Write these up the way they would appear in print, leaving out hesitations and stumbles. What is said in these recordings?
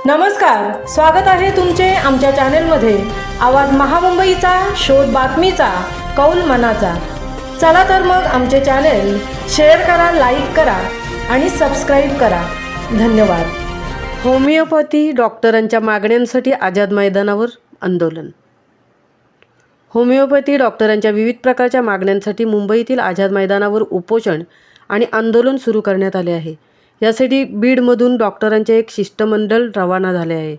नमस्कार, स्वागत आहे तुमचे आमच्या चॅनेलमध्ये। आवाज महामुंबईचा, शोध बातमीचा, कौल मनाचा। चला तर मग आमचे चॅनेल शेअर करा, लाईक करा आणि सबस्क्राईब करा। धन्यवाद। होमिओपॅथी डॉक्टरांच्या मागण्यांसाठी आझाद मैदानावर आंदोलन। होमिओपॅथी डॉक्टरांच्या विविध प्रकारच्या मागण्यांसाठी मुंबईतील आझाद मैदानावर उपोषण आणि आंदोलन सुरू करण्यात आले आहे। यासाठी बीडमधून डॉक्टरांचे एक शिष्टमंडळ रवाना झाले आहे,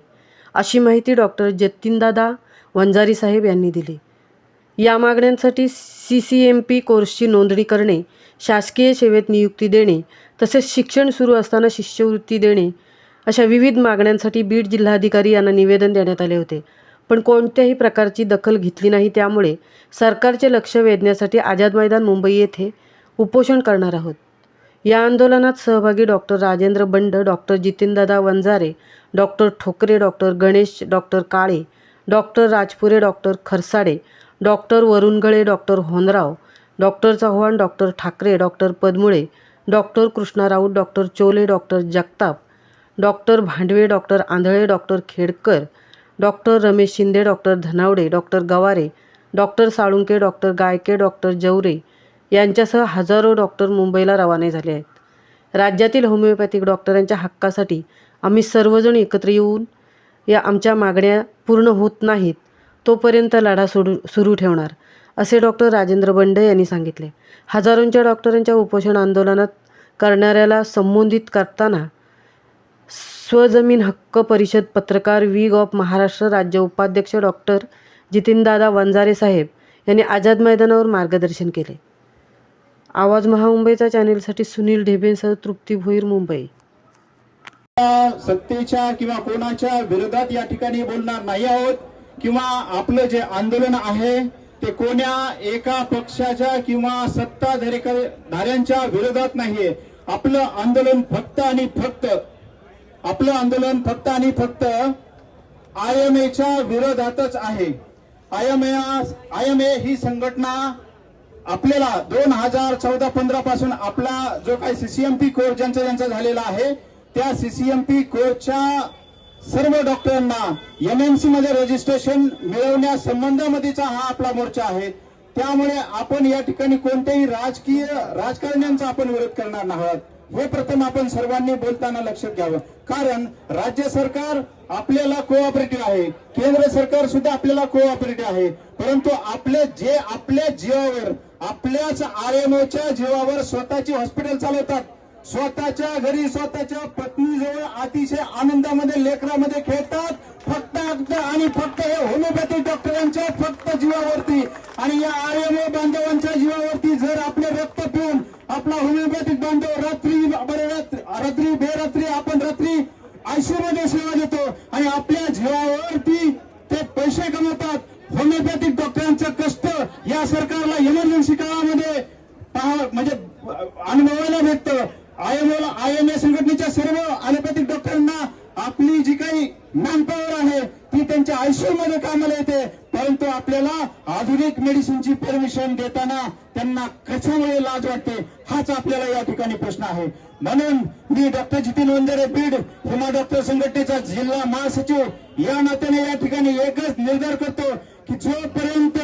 अशी माहिती डॉक्टर जतीनदादा वंजारी साहेब यांनी दिली। या मागण्यांसाठी CCMP कोर्सची नोंदणी करणे, शासकीय सेवेत नियुक्ती देणे, तसेच शिक्षण सुरू असताना शिष्यवृत्ती देणे अशा विविध मागण्यांसाठी बीड जिल्हाधिकारी यांना निवेदन देण्यात आले होते, पण कोणत्याही प्रकारची दखल घेतली नाही। त्यामुळे सरकारचे लक्ष वेधण्यासाठी आझाद मैदान मुंबई येथे उपोषण करणार आहोत। या आंदोलनात सहभागी doctor Rajendra Band, doctor Jitendradada Wanjare, doctor Thokare, doctor Ganesh, doctor Kale, doctor Rajpure, doctor Kharsade, doctor Varungale, doctor Honrao, doctor Chavan, doctor Thackeray, doctor Padmule, doctor Krishna Raut, doctor Chole, doctor Jagtap, doctor Bhandwe, doctor Andhale, doctor Khedkar, doctor Ramesh Shinde, doctor Dhanawade, doctor Gaware, doctor Salunke, doctor Gayke, doctor Jaware यांच्यासह हजारो डॉक्टर मुंबईला रवाने झाले आहेत। राज्यातील होमिओपॅथिक डॉक्टरांच्या हक्कासाठी आम्ही सर्वजण एकत्र येऊन या आमच्या मागण्या पूर्ण होत नाहीत तोपर्यंत लढा सुरू ठेवणार, असे डॉक्टर राजेंद्र बंड यांनी सांगितले। हजारोंच्या डॉक्टरांच्या उपोषण आंदोलनात करणाऱ्याला संबोधित करताना स्वजमीन हक्क परिषद पत्रकार विंग ऑफ महाराष्ट्र राज्य उपाध्यक्ष डॉक्टर जितेंद्रदादा वंजारे साहेब यांनी आझाद मैदानावर मार्गदर्शन केले। आवाज महामुंबईचा चॅनेलसाठी सुनील ढेबेंसह तृप्ती भोईर, मुंबई। सत्तेच्या किंवा कोणाच्या विरोधात या ठिकाणी बोलणार नाही आहोत, किंवा आपलं जे आंदोलन आहे ते कोण्या एका पक्षाच्या किंवा सत्ताधाऱ्यांच्या विरोधात नाहीये। आपलं आंदोलन फक्त IMAच्या विरोधातच आहे। IMA ही संघटना आपल्याला 2014-15 पासून आपला जो काही CCMP कोर्स ज्यांचा झालेला आहे, त्या CCMP कोर्सच्या सर्व डॉक्टरांना MMC मध्ये रजिस्ट्रेशन मिळवण्यासंबंधामध्येचा हा आपला मोर्चा आहे। त्यामुळे आपण या ठिकाणी कोणत्याही राजकारण्यांचा आपण विरोध करणार नाहीत, हे प्रथम आपण सर्वांनी बोलताना लक्षात घ्यावं। कारण राज्य सरकार आपल्याला कोऑपरेटिव्ह आहे, केंद्र सरकार सुद्धा आपल्याला कोऑपरेटिव्ह आहे, परंतु आपल्या जीवावर, आपल्याच RMOच्या जीवावर स्वतःची हॉस्पिटल चालवतात, स्वतःच्या घरी स्वतःच्या पत्नीजवळ अतिशय आनंदामध्ये लेकरामध्ये खेळतात, फक्त हे होमिओपॅथिक डॉक्टरांच्या फक्त जीवावरती आणि या RMO बांधवांच्या जीवावरती जर आपले रक्त पिऊन आपला होमिओपॅथिक बांधव रात्री ICU मध्ये सेवा देतो आणि आपल्या जीवावरती ते पैसे कमवतात। होमिओपॅथिक डॉक्टरांचं कष्ट या सरकारला इमर्जन्सी काळामध्ये म्हणजे अनुभवायला भेटतं। IMA संघटनेच्या सर्व ॲलोपॅथिक डॉक्टरांना आपली जी काही मॅनपॉवर आहे ती त्यांच्या ICU मध्ये कामाला येते, परंतु आपल्याला आधुनिक मेडिसिनची परमिशन देताना त्यांना कशामुळे लाज वाटते, हाच आपल्याला या ठिकाणी प्रश्न आहे। म्हणून मी डॉक्टर जितेंद्र वंजारे बीड हुमा डॉक्टर संघटनेचा जिल्हा महासचिव या नात्याने या ठिकाणी एकच निर्धार करतो की जोपर्यंत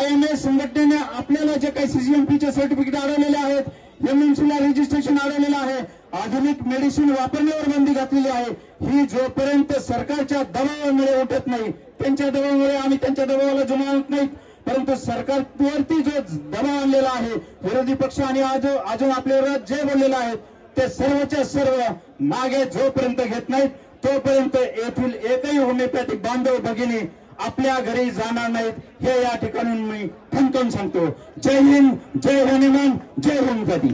IMA संघटनेने आपल्याला जे काही CCMPचे सर्टिफिकेट अडवलेले आहेत, MMCला रजिस्ट्रेशन अडवलेलं आहे, आधुनिक मेडिसिन वापरण्यावर बंदी घातलेली आहे, ही जोपर्यंत सरकारच्या दबावामुळे उठत नाही, त्यांच्या दबावामुळे आम्ही त्यांच्या दबावाला जुमानत नाहीत, परंतु सरकारवरती जो दबाव आणलेला आहे विरोधी पक्ष आणि अजून आपल्यावर जे बोललेलं आहे ते सर्वच्या सर्व मागे जोपर्यंत घेत नाहीत तोपर्यंत येथील एकही होमिओपॅथिक बांधव भगिनी आपल्या घरी जाणार नाहीत, हे या ठिकाणी मी ठणकावून सांगतो। जय हिंद, जय हनुमान, जय होमिओपॅथी।